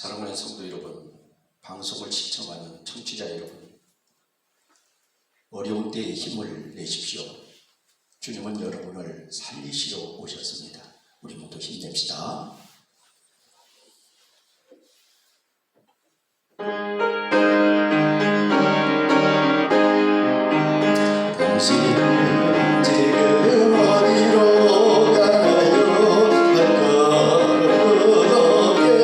사랑하는 성도 여러분, 방송을 시청하는 청취자 여러분, 어려운 때에 힘을 내십시오. 주님은 여러분을 살리시러 오셨습니다. 우리 모두 힘냅시다. 당신은 지금 어디로 가나요? 발걸음에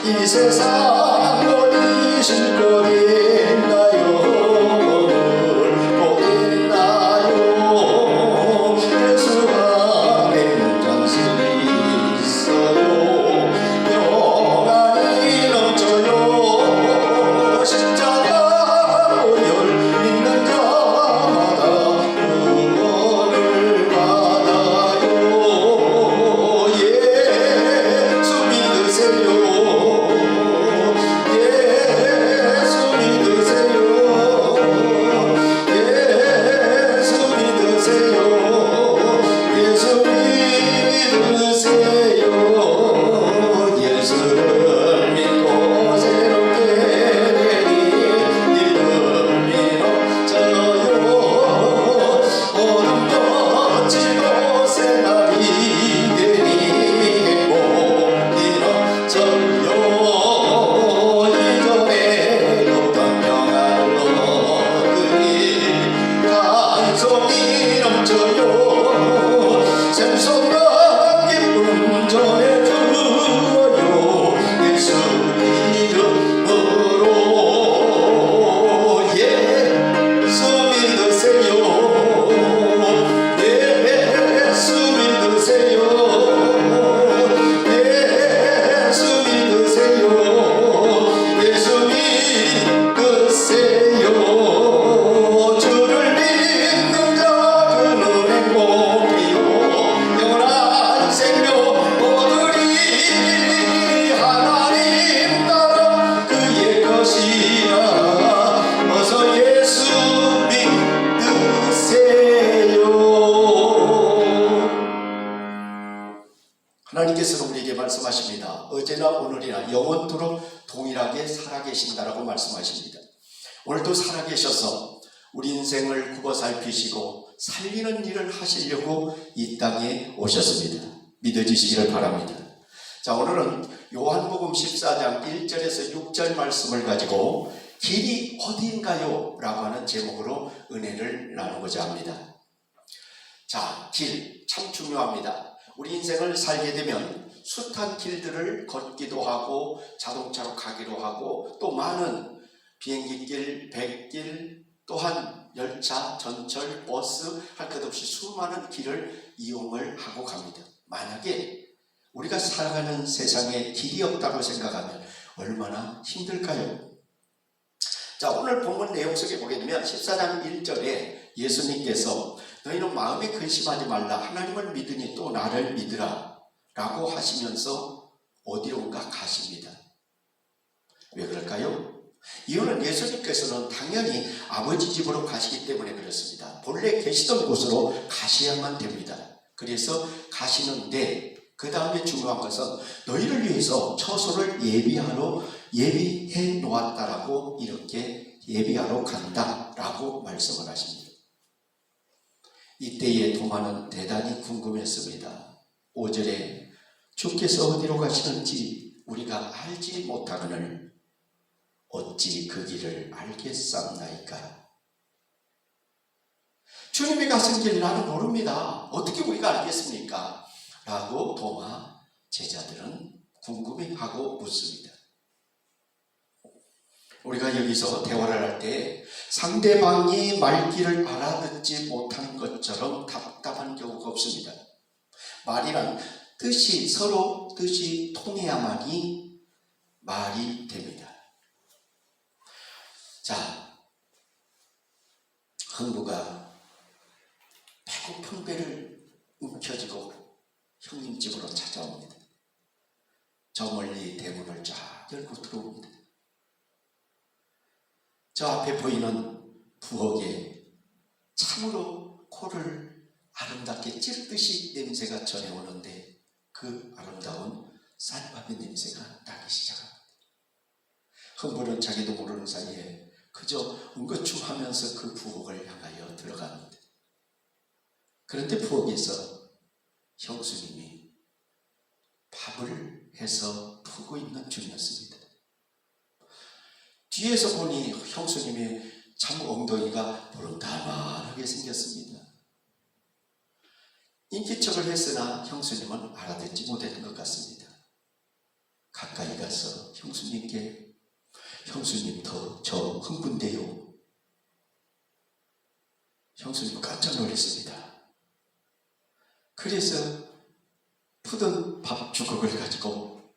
이 세상 어디 쉴 곳 있나요? 꼭 있나요? 예수 안에는 장식이 있어요. 평안이 넘쳐요. 십자가 보혈 믿는 자마다 구원을 받아요. 예수 믿으세요. 예수 믿으세요. 예수 믿으세요. 예수 믿으세요. 예수를 믿고 새롭게 되니 믿음이 넘쳐요. 어둠 거치고 새날이 되니 행복이 넘쳐요. 이전에도 평안을 얻으니 찬송이 넘쳐요. 샘솟는 기쁨 전해주어요. 예수 이름으로 예수 믿으세요. 예수 믿으세요. 예수 믿으세요. 예수 믿으세요. 주를 믿는 자 그는 행복이요 영원한 생명 얻으리. 하나님 나라 그의 것이야. 어서 예수 믿으세요. 하나님께서는 우리에게 말씀하십니다. 어제나 오늘이나 영원토록 동일하게 살아계신다라고 말씀하십니다. 오늘도 살아계셔서 우리 인생을 굽어 살피시고 살리는 일을 하시려고 이 땅에 오셨습니다. 믿어주시기를 바랍니다. 자, 오늘은 요한복음 14장 1절에서 6절 말씀을 가지고 길이 어디인가요? 라고 하는 제목으로 은혜를 나누고자 합니다. 자, 길 참 중요합니다. 우리 인생을 살게 되면 숱한 길들을 걷기도 하고 자동차로 가기도 하고 또 많은 비행기길, 백길, 또한 열차, 전철, 버스 할 것 없이 수많은 길을 이용을 하고 갑니다. 만약에 우리가 살아가는 세상에 길이 없다고 생각하면 얼마나 힘들까요? 자, 오늘 본문 내용 속에 보게 되면 14장 1절에 예수님께서 너희는 마음에 근심하지 말라. 하나님을 믿으니 또 나를 믿으라 라고 하시면서 어디론가 가십니다. 왜 그럴까요? 이유는 예수님께서는 당연히 아버지 집으로 가시기 때문에 그렇습니다. 본래 계시던 곳으로 가셔야만 됩니다. 그래서 가시는데 그 다음에 중요한 것은 너희를 위해서 처소를 예비해 놓았다라고 이렇게 예비하러 간다라고 말씀을 하십니다. 이때의 도마는 대단히 궁금했습니다. 5절에 주께서 어디로 가시는지 우리가 알지 못하거늘 어찌 그 길을 알겠사옵나이까. 주님이 가신 길 나는 모릅니다. 어떻게 우리가 알겠습니까? 라고 도마 제자들은 궁금해하고 묻습니다. 우리가 여기서 대화를 할 때 상대방이 말귀를 알아듣지 못하는 것처럼 답답한 경우가 없습니다. 말이란 뜻이 서로 뜻이 통해야만이 말이 됩니다. 자, 흥부가 배고픈 배를 움켜쥐고 형님 집으로 찾아옵니다. 저 멀리 대문을 쫙 열고 들어옵니다. 저 앞에 보이는 부엌에 참으로 코를 아름답게 찌르듯이 냄새가 전해오는데 그 아름다운 쌀밥의 냄새가 나기 시작합니다. 흥부는 자기도 모르는 사이에 그저 웅거춤하면서 그 부엌을 향하여 들어갑니다. 그런데 부엌에서 형수님이 밥을 해서 푸고 있는 중이었습니다. 뒤에서 보니 형수님의 참 엉덩이가 보름달만하게 생겼습니다. 인기척을 했으나 형수님은 알아듣지 못했던 것 같습니다. 가까이 가서 형수님께 형수님 저 흥분돼요. 형수님은 깜짝 놀랐습니다. 그래서 푸던 밥 주걱을 가지고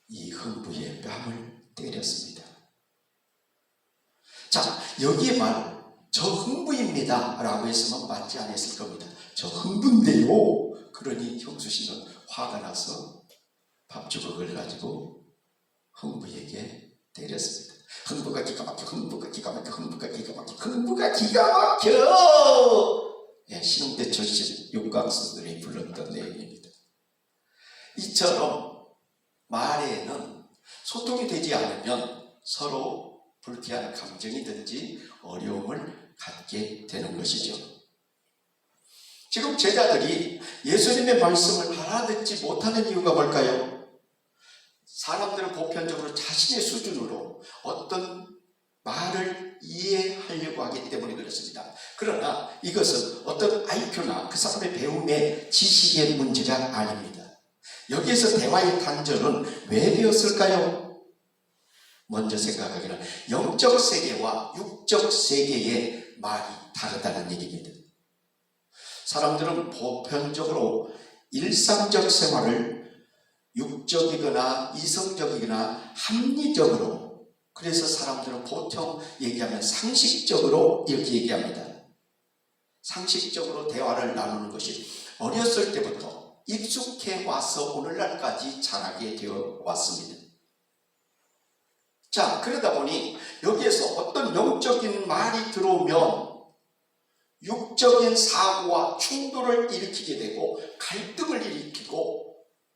이 흥부의 뺨을 때렸습니다. 자, 여기에 저 흥부입니다 라고 했으면 맞지 않았을 겁니다. 저 흥부인데요. 그러니 형수씨는 화가 나서 밥 주걱을 가지고 흥부에게 때렸습니다. 흥부가 기가 막혀, 흥부가 기가 막혀, 흥부가 기가 막혀, 흥부가 기가 막혀. 예, 신흥대 출신 육각수들이 불렀던 내용입니다. 이처럼 말에는 소통이 되지 않으면 서로 불쾌한 감정이든지 어려움을 갖게 되는 것이죠. 지금 제자들이 예수님의 말씀을 알아듣지 못하는 이유가 뭘까요? 사람들은 보편적으로 자신의 수준으로 어떤 말을 이해하려고 하기 때문에 그렇습니다. 그러나 이것은 어떤 IQ나 그 사람의 배움의 지식의 문제가 아닙니다. 여기에서 대화의 단절은 왜 되었을까요? 먼저 생각하기는 영적 세계와 육적 세계의 말이 다르다는 얘기입니다. 사람들은 보편적으로 일상적 생활을 육적이거나 이성적이거나 합리적으로, 그래서 사람들은 보통 얘기하면 상식적으로 이렇게 얘기합니다. 상식적으로 대화를 나누는 것이 어렸을 때부터 익숙해 와서 오늘날까지 자라게 되어 왔습니다. 자, 그러다 보니 여기에서 어떤 영적인 말이 들어오면 육적인 사고와 충돌을 일으키게 되고 갈등을 일으키고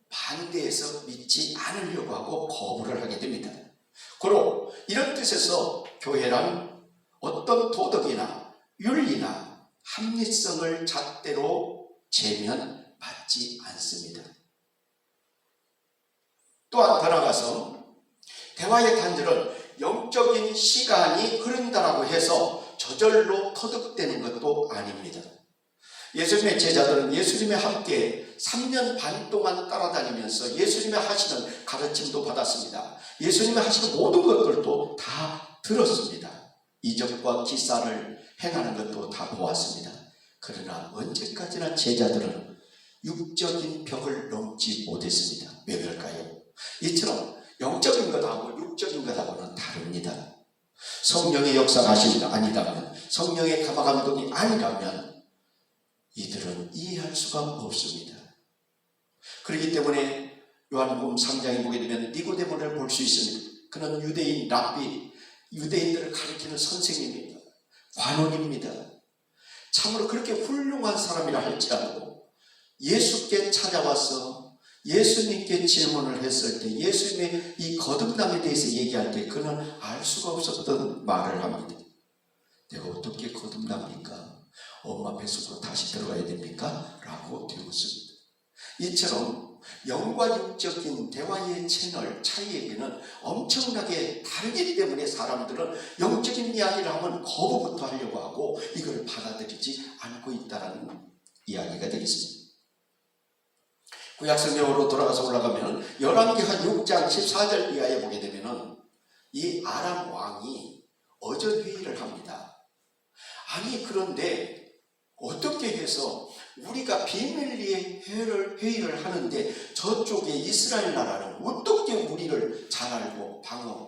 반대해서 믿지 않으려고 하고 거부를 하게 됩니다. 그럼 이런 뜻에서 교회란 어떤 도덕이나 윤리나 합리성을 잣대로 재면 맞지 않습니다. 또한 더 나아가서 대화의 단절은 영적인 시간이 흐른다라고 해서 저절로 터득되는 것도 아닙니다. 예수님의 제자들은 예수님과 함께 3년 반 동안 따라다니면서 예수님의 하시는 가르침도 받았습니다. 예수님의 하시는 모든 것들도 다 들었습니다. 이적과 기사를 행하는 것도 다 보았습니다. 그러나 언제까지나 제자들은 육적인 벽을 넘지 못했습니다. 왜 그럴까요? 이처럼 영적인 것하고 육적인 것하고는 다릅니다. 성령의 역사가 아니라면, 성령의 감화감동이 아니라면 이들은 이해할 수가 없습니다. 그렇기 때문에 요한복음 3장에 보게 되면 니고데모를 볼 수 있습니다. 그는 유대인 랍비, 유대인들을 가르치는 선생님입니다. 관원입니다. 참으로 그렇게 훌륭한 사람이라 할지라도 예수께 찾아와서 예수님께 질문을 했을 때 예수님의 이 거듭남에 대해서 얘기할 때 그는 알 수가 없었던 말을 합니다. 내가 어떻게 거듭납니까? 엄마 뱃속으로 다시 들어가야 됩니까? 라고 되었습니다. 이처럼 영과 육적인 대화의 채널 차이에는 엄청나게 다르기 때문에 사람들은 영적인 이야기를 하면 거부부터 하려고 하고 이걸 받아들이지 않고 있다는 이야기가 되겠습니다. 구약성경으로 돌아가서 올라가면 열왕기하 6장 14절 이하에 보게 되면 이 아람 왕이 어전회의를 합니다. 아니 그런데 어떻게 해서 우리가 비밀리에 회의를 하는데 저쪽에 이스라엘 나라는 어떻게 우리를 잘 알고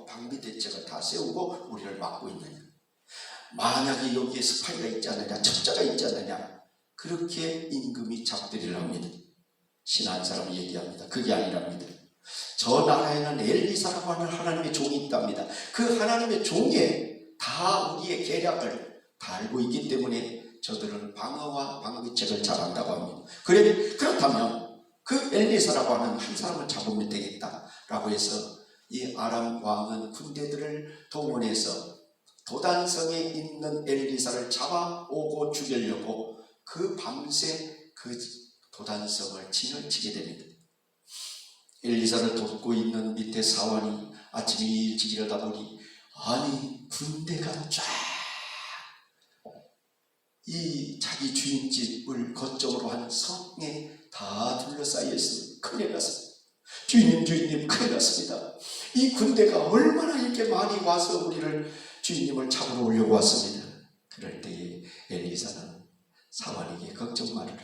방비 대책을 다 세우고 우리를 막고 있느냐. 만약에 여기에 스파이가 있지 않느냐, 첩자가 있지 않느냐, 그렇게 임금이 잡들이를 합니다. 신한 사람이 얘기합니다. 그게 아니랍니다. 저 나라에는 엘리사라고 하는 하나님의 종이 있답니다. 그 하나님의 종에 다 우리의 계략을 다 알고 있기 때문에 저들은 방어와 방비책을 잘한다고 합니다. 그렇다면 그 엘리사라고 하는 한 사람을 잡으면 되겠다라고 해서 이 아람 왕은 군대들을 동원해서 도단성에 있는 엘리사를 잡아오고 죽이려고 그 밤새 그 도단성을 진을 치게 됩니다. 엘리사를 돕고 있는 밑에 사원이 아침에 일찍 일어나 보니 아니 군대가 쫙 이 자기 주인 집을 거점으로 한 성에 다 둘러싸여 있으면 큰일 났습니다. 주인님 큰일 났습니다. 이 군대가 얼마나 이렇게 많이 와서 우리를 주인님을 잡으러 오려고 왔습니다. 그럴 때에 엘리사는 사환에게 걱정 말아라.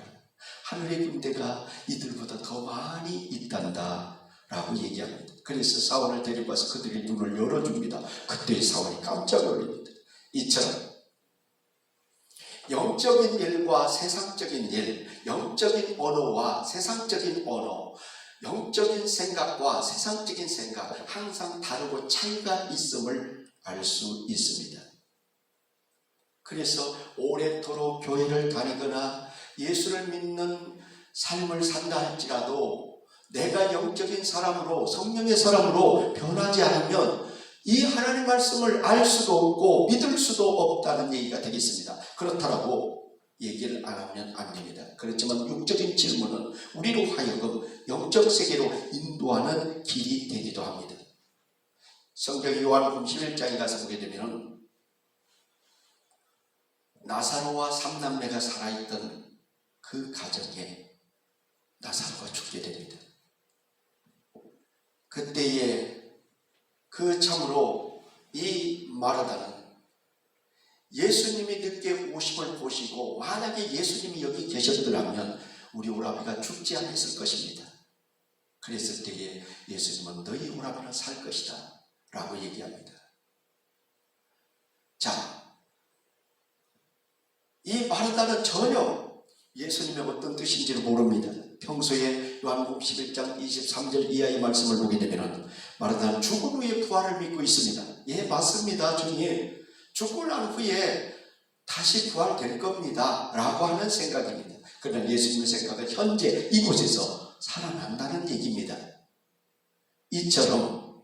하늘의 군대가 이들보다 더 많이 있단다 라고 얘기합니다. 그래서 사환을 데리고 와서 그들이 눈을 열어줍니다. 그때 사환이 깜짝 놀랍니다. 이처럼 영적인 일과 세상적인 일, 영적인 언어와 세상적인 언어, 영적인 생각과 세상적인 생각 항상 다르고 차이가 있음을 알 수 있습니다. 그래서 오래도록 교회를 다니거나 예수를 믿는 삶을 산다 할지라도 내가 영적인 사람으로 성령의 사람으로 변하지 않으면 이 하나님 말씀을 알 수도 없고 믿을 수도 없다는 얘기가 되겠습니다. 그렇다라고 얘기를 안 하면 안 됩니다. 그렇지만 육적인 질문은 우리로 하여금 영적 세계로 인도하는 길이 되기도 합니다. 성경 요한복음 11장에 가서 보게 되면 나사로와 삼남매가 살아있던 그 가정에 나사로가 죽게 됩니다. 그때에 그 참으로 이 마르다는 예수님이 늦게 오심을 보시고 만약에 예수님이 여기 계셨더라면 우리 오라비가 죽지 않았을 것입니다. 그랬을 때에 예수님은 너희 오라비는 살 것이다 라고 얘기합니다. 자, 이 마르다는 전혀 예수님의 어떤 뜻인지를 모릅니다. 평소에 요한복음 11장 23절 이하의 말씀을 보게 되면 마르다는 죽은 후에 부활을 믿고 있습니다. 예, 맞습니다. 주님, 죽고 난 후에 다시 부활될 겁니다 라고 하는 생각입니다. 그러나 예수님의 생각은 현재 이곳에서 살아난다는 얘기입니다. 이처럼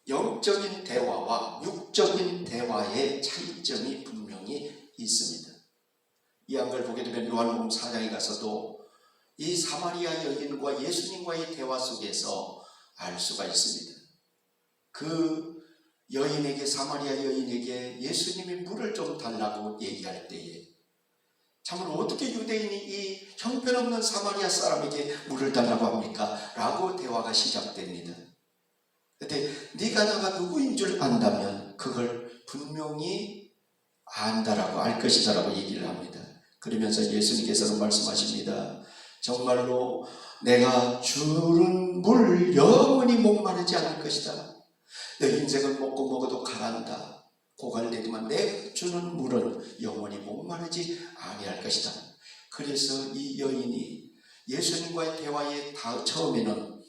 영적인 대화와 육적인 대화의 차이점이 분명히 있습니다. 이 한걸 보게 되면 요한복음 4장에 가서도 이 사마리아 여인과 예수님과의 대화 속에서 알 수가 있습니다. 그 여인에게, 사마리아 여인에게 예수님이 물을 좀 달라고 얘기할 때에 참으로 어떻게 유대인이 이 형편없는 사마리아 사람에게 물을 달라고 합니까? 라고 대화가 시작됩니다. 그런데 네가 나가 누구인 줄 안다면 그걸 분명히 안다라고, 알 것이다 라고 얘기를 합니다. 그러면서 예수님께서는 말씀하십니다. 정말로 내가 주는 물 영원히 목마르지 않을 것이다. 내 인생은 먹고 먹어도 가란다, 고갈되지만 내가 주는 물은 영원히 목마르지 아니할 것이다. 그래서 이 여인이 예수님과의 대화에 처음에는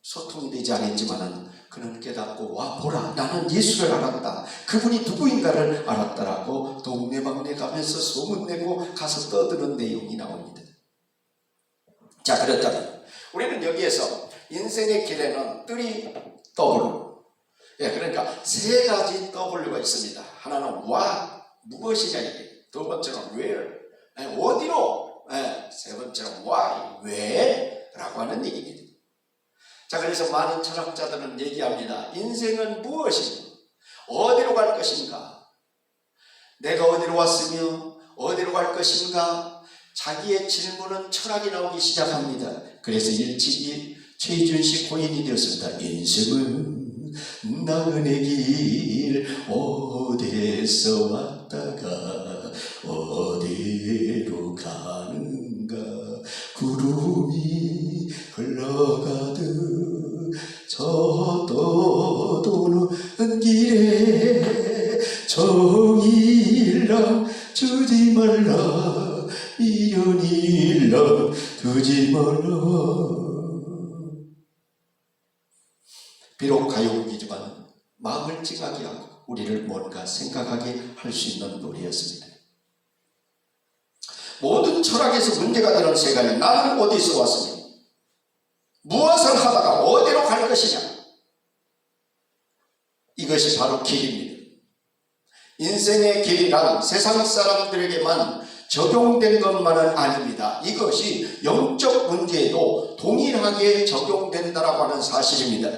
소통이 되지 않았지만은 그는 깨닫고 와 보라, 나는 예수를 알았다, 그분이 누구인가를 알았다라고 동네방네 가면서 소문내고 가서 떠드는 내용이 나옵니다. 자, 그렇다면 우리는 여기에서 인생의 길에는 뜰이 떠오르고, 예, 그러니까 세 가지 W가 있습니다. 하나는 what, 무엇이냐 이게. 두 번째는 where, 어디로. 세 번째는 why, 왜 라고 하는 얘기입니다. 자, 그래서 많은 철학자들은 얘기합니다. 인생은 무엇이냐, 어디로 갈 것인가, 내가 어디로 왔으며 어디로 갈 것인가. 자기의 질문은 철학이 나오기 시작합니다. 그래서 일찍이 최준식 고인이 되었습니다. 인생은 나그네 길 어디서 왔다가 어디로 가는가, 구름이 흘러가듯 저 떠도는 길에 정일랑 주지 말라, 미련일랑 두지 말라. 비록 가요곡이지만 마음을 찡하게 하고 우리를 뭔가 생각하게 할 수 있는 노래였습니다. 모든 철학에서 문제가 되는 세 가지. 나는 어디서 왔으며 무엇을 하다가 어디로 갈 것이냐. 이것이 바로 길입니다. 인생의 길이란 세상 사람들에게만 적용된 것만은 아닙니다. 이것이 영적 문제에도 동일하게 적용된다라고 하는 사실입니다.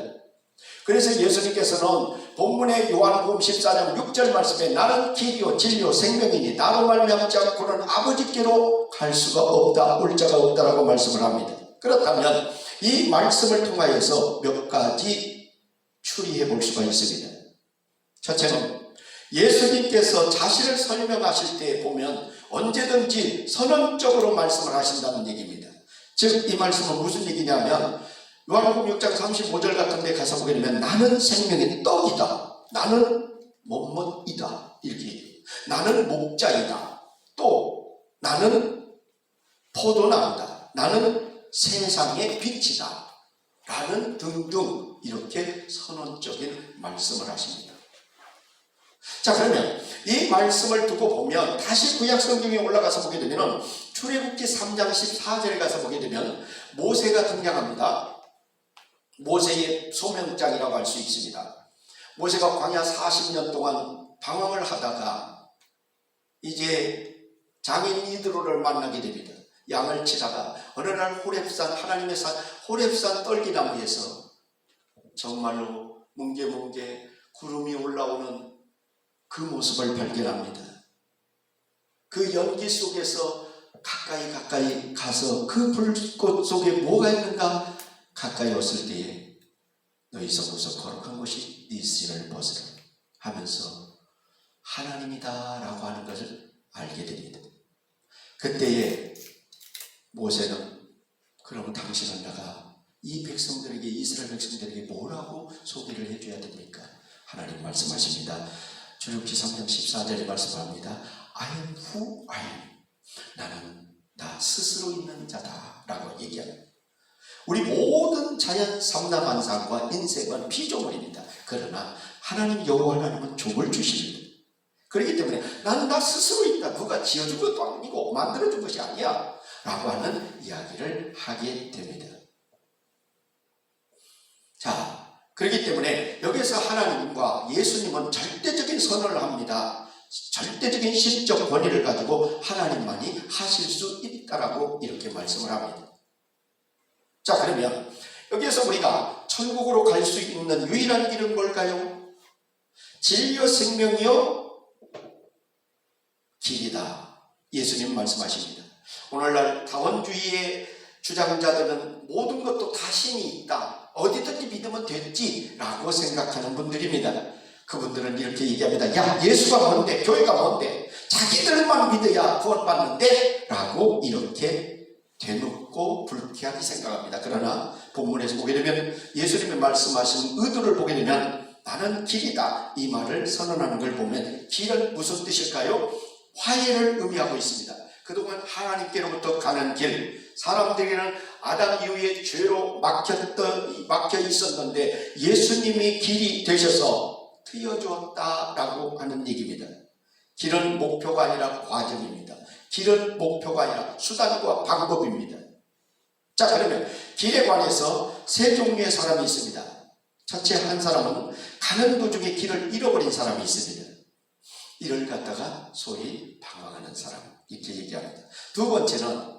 그래서 예수님께서는 본문의 요한복음 14장 6절 말씀에 나는 길이요 진리요 생명이니 나로 말미암지 않고는 아버지께로 갈 수가 없다, 올 자가 없다라고 말씀을 합니다. 그렇다면 이 말씀을 통하여서 몇 가지 추리해 볼 수가 있습니다. 첫째는 예수님께서 자신을 설명하실 때 보면 언제든지 선언적으로 말씀을 하신다는 얘기입니다. 즉 이 말씀은 무슨 얘기냐면 요한복음 6장 35절 같은 데 가서 보게 되면 나는 생명의 떡이다, 나는 못못이다 이렇게 얘기해요. 나는 목자이다, 또 나는 포도나무다, 나는 세상의 빛이다 라는 등등 이렇게 선언적인 말씀을 하십니다. 자, 그러면 이 말씀을 두고 보면 다시 구약 성경에 올라가서 보게 되면 출애굽기 3장 14절에 가서 보게 되면 모세가 등장합니다. 모세의 소명장이라고 할 수 있습니다. 모세가 광야 40년 동안 방황을 하다가 이제 장인 이드로를 만나게 됩니다. 양을 치다가 어느 날 호렙산, 하나님의 산 호렙산 떨기나무에서 정말로 뭉게뭉게 구름이 올라오는 그 모습을 발견합니다. 그 연기 속에서 가까이 가서 그 불꽃 속에 뭐가 있는가 가까이 왔을 때에 너희 속에서 거룩한 것이 네 씨를 벗으라 하면서 하나님이다 라고 하는 것을 알게 됩니다. 그때에 모세는 그럼 당신은 나가 이 백성들에게, 이스라엘 백성들에게 뭐라고 소개를 해줘야 됩니까? 하나님 말씀하십니다. 출애굽기 3장 14절에 말씀합니다. I am who I am. 나는 나 스스로 있는 자다 라고 얘기합니다. 우리 모든 자연 삼라만상과 인생은 피조물입니다. 그러나 하나님 여호와 하나님은 족을 주십니다. 그렇기 때문에 나는 나 스스로 있다. 누가 지어준 것도 아니고 만들어준 것이 아니야 라고 하는 이야기를 하게 됩니다. 자, 그렇기 때문에 여기서 하나님과 예수님은 절대적인 선언을 합니다. 절대적인 신적 권위를 가지고 하나님만이 하실 수 있다라고 이렇게 말씀을 합니다. 자, 그러면 여기에서 우리가 천국으로 갈 수 있는 유일한 길은 뭘까요? 진리요 생명이요 길이다. 예수님 말씀하십니다. 오늘날 다원주의의 주장자들은 모든 것도 다 신이 있다, 어디든지 믿으면 됐지라고 생각하는 분들입니다. 그분들은 이렇게 얘기합니다. 야, 예수가 뭔데? 교회가 뭔데? 자기들만 믿어야 구원받는데? 라고 이렇게 대놓고 불쾌하게 생각합니다. 그러나 본문에서 보게 되면 예수님이 말씀하신 의도를 보게 되면 나는 길이다 이 말을 선언하는 걸 보면 길은 무슨 뜻일까요? 화해를 의미하고 있습니다. 그동안 하나님께로부터 가는 길, 사람들에게는 아담 이후에 죄로 막혀 있었는데 예수님이 길이 되셔서 트여주었다라고 하는 얘기입니다. 길은 목표가 아니라 과정입니다. 길은 목표가 아니라 수단과 방법입니다. 자, 그러면 길에 관해서 세 종류의 사람이 있습니다. 첫째, 한 사람은 가는 도중에 길을 잃어버린 사람이 있습니다. 이를 갖다가 소위 방황하는 사람, 이렇게 얘기합니다. 두 번째는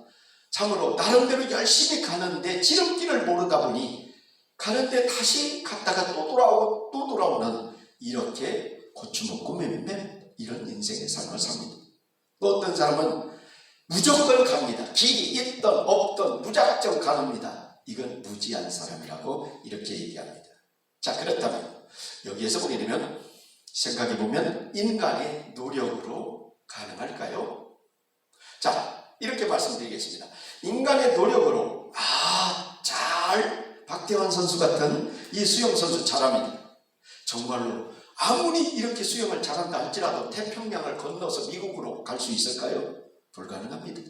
참으로 나름대로 열심히 가는데 지름길을 모르다 보니 가는데 다시 갔다가 또 돌아오고 또 돌아오는 이렇게 고추먹고 맴맴 이런 인생의 삶을 삽니다. 또 어떤 사람은 무조건 갑니다. 길이 있든 없든 무작정 가릅니다. 이건 무지한 사람이라고 이렇게 얘기합니다. 자, 그렇다면 여기에서 보게 되면 생각해보면 인간의 노력으로 가능할까요? 자, 이렇게 말씀드리겠습니다. 인간의 노력으로 잘 박태환 선수 같은 이 수영 선수 잘합니다. 정말로 아무리 이렇게 수영을 잘한다 할지라도 태평양을 건너서 미국으로 갈 수 있을까요? 불가능합니다.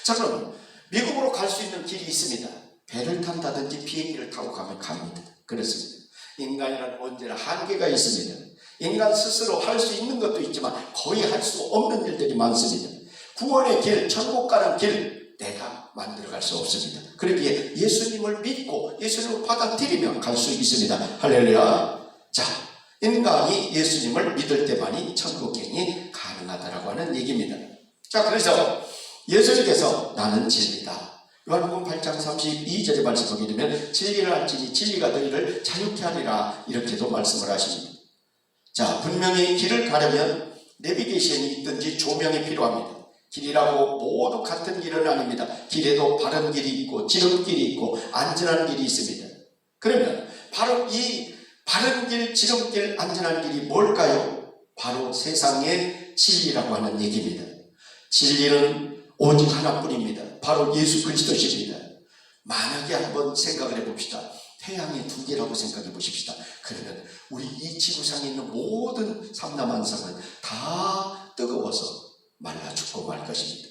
자, 그럼 미국으로 갈 수 있는 길이 있습니다. 배를 탄다든지 비행기를 타고 가면 갑니다. 그렇습니다. 인간이란 언제나 한계가 있습니다. 인간 스스로 할 수 있는 것도 있지만 거의 할 수 없는 일들이 많습니다. 구원의 길, 천국 가는 길 내가 만들어갈 수 없습니다. 그러기에 예수님을 믿고 예수님을 받아들이면 갈 수 있습니다. 할렐루야. 자, 인간이 예수님을 믿을 때만이 천국행이 가능하다라고 하는 얘기입니다. 자, 그래서 예수님께서 나는 진리다. 요한복음 8장 32절의 말씀 보게 되면 진리를 알지니 진리가 너희를 자유케 하리라 이렇게도 말씀을 하십니다. 자, 분명히 길을 가려면 내비게이션이 있든지 조명이 필요합니다. 길이라고 모두 같은 길은 아닙니다. 길에도 바른 길이 있고 지름길이 있고 안전한 길이 있습니다. 그러면 바로 이 바른 길, 지름길, 안전한 길이 뭘까요? 바로 세상의 진리라고 하는 얘기입니다. 진리는 오직 하나뿐입니다. 바로 예수 그리스도십니다. 만약에 한번 생각을 해봅시다. 태양이 두 개라고 생각해 보십시다. 그러면 우리 이 지구상에 있는 모든 삼라만상은 다 뜨거워서 말라 죽고 말 것입니다.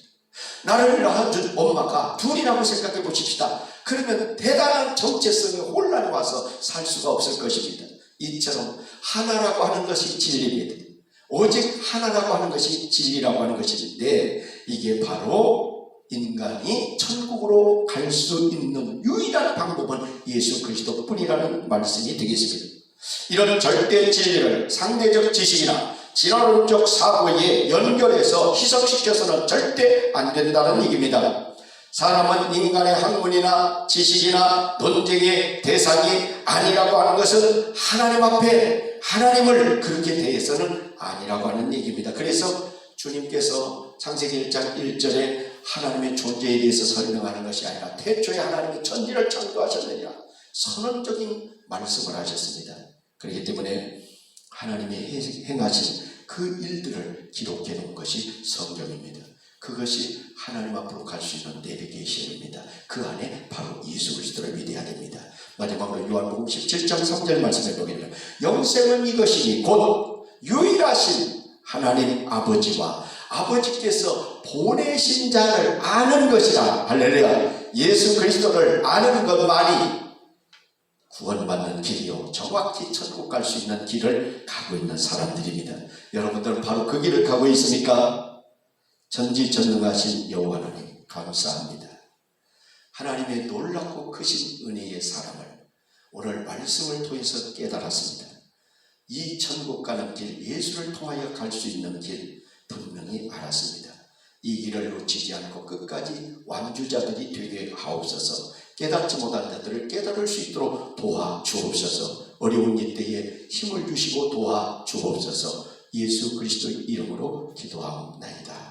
나를 낳아준 엄마가 둘이라고 생각해 보십시다. 그러면 대단한 정체성의 혼란이 와서 살 수가 없을 것입니다. 이처럼 하나라고 하는 것이 진리입니다. 오직 하나라고 하는 것이 진리라고 하는 것인데 이게 바로 인간이 천국으로 갈 수 있는 유일한 방법은 예수 그리스도 뿐이라는 말씀이 되겠습니다. 이런 절대 진리를 상대적 지식이나 진화론적 사고에 연결해서 희석시켜서는 절대 안 된다는 얘기입니다. 사람은 인간의 학문이나 지식이나 논쟁의 대상이 아니라고 하는 것은 하나님 앞에 하나님을 그렇게 대해서는 아니라고 하는 얘기입니다. 그래서 주님께서 창세기 1장 1절에 하나님의 존재에 대해서 설명하는 것이 아니라 태초에 하나님이 천지를 창조하셨느니라 선언적인 말씀을 하셨습니다. 그렇기 때문에 하나님이 행하신 그 일들을 기록해 놓은 것이 성경입니다. 그것이 하나님 앞으로 갈 수 있는 내비게이션입니다. 그 안에 바로 예수 그리스도를 믿어야 됩니다. 마지막으로 요한복음 17장 3절 말씀해 보게 되면 영생은 이것이니 곧 유일하신 하나님 아버지와 아버지께서 보내신 자를 아는 것이라. 할렐루야. 예수 그리스도를 아는 것만이 구원받는 길이요 정확히 천국 갈 수 있는 길을 가고 있는 사람들입니다. 여러분들은 바로 그 길을 가고 있습니까? 전지전능하신 여호와 하나님 감사합니다. 하나님의 놀랍고 크신 은혜의 사랑을 오늘 말씀을 통해서 깨달았습니다. 이 천국 가는 길, 예수를 통하여 갈 수 있는 길 분명히 알았습니다. 이 길을 놓치지 않고 끝까지 완주자들이 되게 하옵소서. 깨닫지 못한 자들을 깨달을 수 있도록 도와주옵소서. 어려운 이때에 힘을 주시고 도와주옵소서. 예수 그리스도의 이름으로 기도하옵나이다.